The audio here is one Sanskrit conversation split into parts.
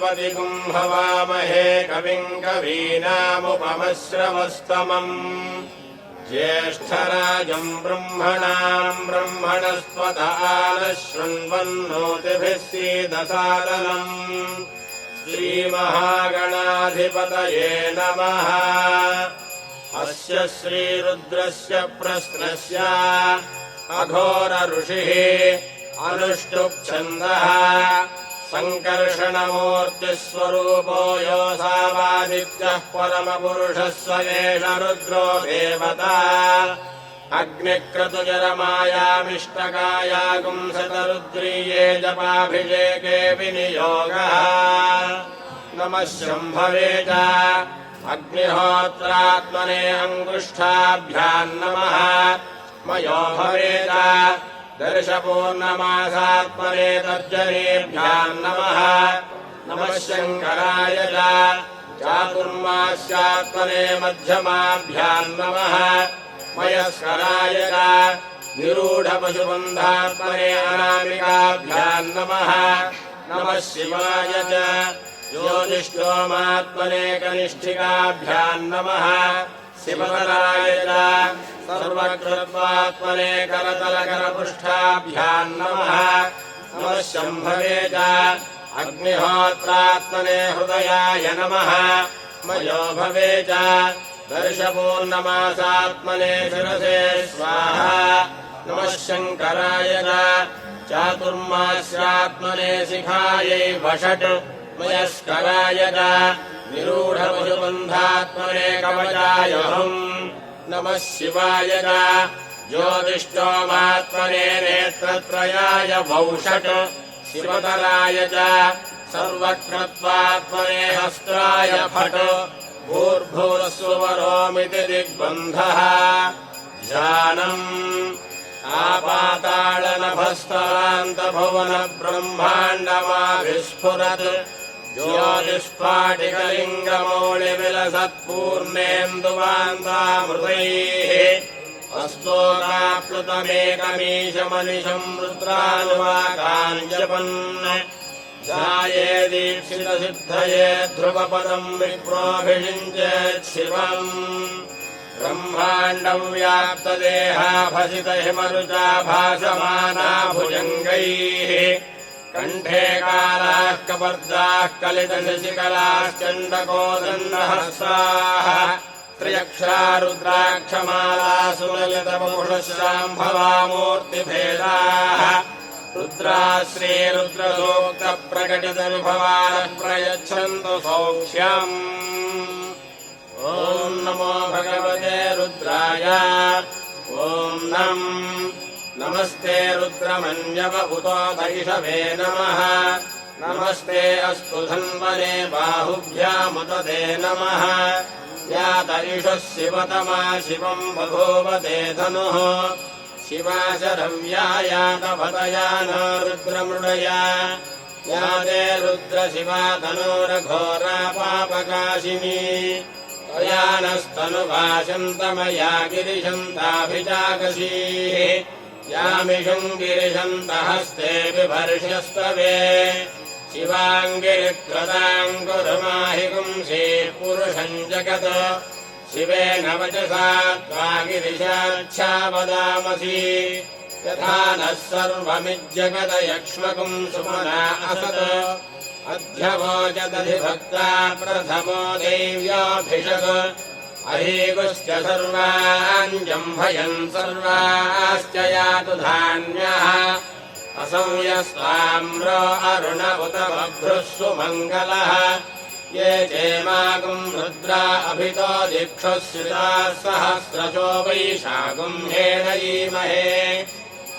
प्रजापतिगुं हवामहे कविम् कवीनामुपमश्रवस्तमम् ज्येष्ठराजम् ब्रह्मणाम् ब्रह्मणस्पत आनः शृण्वन्नोतिभिः सीदसादनम् श्रीमहागणाधिपतये नमः। अस्य श्रीरुद्रस्य प्रश्नस्य अघोर ऋषिः अनुष्टुप्-छन्दः सङ्कर्षणमूर्तिस्वरूपो योऽसावादित्यः परमपुरुषः स एष रुद्रो देवता अग्निक्रतुजरमायामिष्टकायागुंसतरुद्रीये जपाभिषेके विनियोगः। नमः शम्भवे च अग्निहोत्रात्मने अङ्गुष्ठाभ्याम् नमः। मयो भवेत दर्शपूर्णमासात्मने तर्जनीभ्याम् नमः। नमः शङ्कराय च चातुर्मास्यात्मने मध्यमाभ्याम् नमः। मयस्कराय च निरूढपशुबन्धात्मने अनामिकाभ्याम् नमः। नमः शिवाय च ज्योतिष्ठोमात्मने कनिष्ठिकाभ्याम् नमः। शिवतराय च सर्वकृत्वात्मने करतलकरपृष्ठाभ्याम् नमः। नमः शम्भवे च अग्निहोत्रात्मने हृदयाय नमः। मयो भवे च दर्शपूर्णमासात्मने शिरसे स्वाहा। नमः शङ्कराय च चातुर्मास्यात्मने शिखायै वषट्। मयस्कराय च निरूढपशुबन्धात्मने कवचायहम्। नमः शिवाय च ज्योतिष्ठोमात्मने नेत्रत्रयाय वौषट्। शिवतराय च सर्वकृत्वात्मने हस्त्राय फट्। भूर्भुवस्सुवरोमिति दिग्बन्धः ध्यानम् आपाताळनभस्तरान्तभुवनब्रह्माण्डमाविस्फुरत् ज्योतिष्पाटिकलिङ्गमौलिविलसत्पूर्णेन्दुवान्तामृतैः अस्तोकाप्लुतमेकमीशमनिशम् रुद्रानुवाकाञ्जपन् ध्याये दीक्षितसिद्धये ध्रुवपदम् विप्रोऽभिषिञ्चेत् शिवम्। ब्रह्माण्डम् व्याप्तदेहाभसितहिमरुचा भासमाना भुजङ्गैः कण्ठे कालाः कपर्दाः कलितशशिकलाश्चण्डकोदण्डहस्ताः त्र्यक्षा रुद्राक्षमालासुललितपौषशाम्भवामूर्तिभेदाः रुद्राः श्रीरुद्रसूक्तप्रकटितविभवानः प्रयच्छन्तु सौख्यम्। ॐ नमो भगवते रुद्राय। ॐ नमस्ते रुद्रमन्यव उतो दैषवे नमः। नमस्ते अस्तु धन्वने बाहुभ्यामुत ते नमः। या दैषः शिवतमा शिवम् बभूवते धनुः शिवा शरव्या यातभतया न रुद्रमृडया या ते रुद्रशिवा तनोरघोरा पापकाशिनी त्वया नस्तनुभाषन्तमया गिरिशन्ताभिजागसीः यामिषुम् गिरिशन्तहस्ते बिभर्ष्यस्तवे शिवाङ्गिरिकृताम् कुरुमाहि पुंसीः पुरुषम् जगत् शिवेन वचसा त्वा गिरिशाच्छा वदामसि यथा नः सर्वमिज्जगदयक्ष्मकुम् सुमना असत् अध्यवोचदधिभक्ता प्रथमो देव्याभिषक् अहीगुश्च सर्वाञ्जम्भयन् सर्वाश्च यातु धान्यः असंयस्ताम्रो अरुण उत बभ्रुः सुमङ्गलः ये चेमागुम् रुद्रा अभितो दिक्षुः श्रिताः सहस्रशो वैशागुम् हेणयीमहे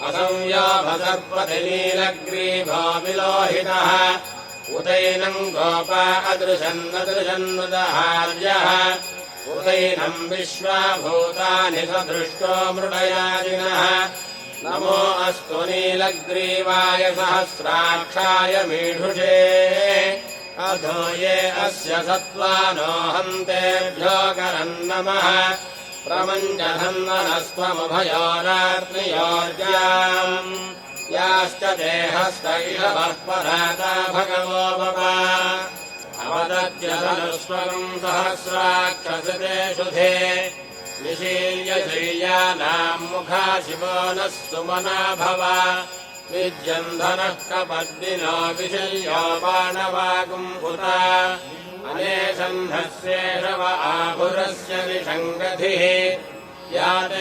असंयोभसर्पतिनीलग्रीभो विलोहितः उतैनम् गोपा अदृशन्नदृशन्नुदहार्यः उतैनम् विश्वाभूतानि सदृष्टो मृडयादिनः नमो अस्तु नीलग्रीवाय सहस्राक्षाय मीढुषे अधो ये अस्य सत्त्वानो हन्तेभ्यो करन्नमः प्रमञ्जधन्वनस्त्वमुभयोरार्त्रियोर्जाम् या याश्च देहस्त इषवः पराता भगवो भव अवदत्यधनुष्वकम् सहस्राक्षसते शुधे निशील्य शय्यानाम् मुखा शिवो नः सुमना भव विद्यन्धनः कपद्दिनो विशल्यो बाणवागुम् उत अनेशन्धस्येषव आभुरस्य निषङ्गधिः याते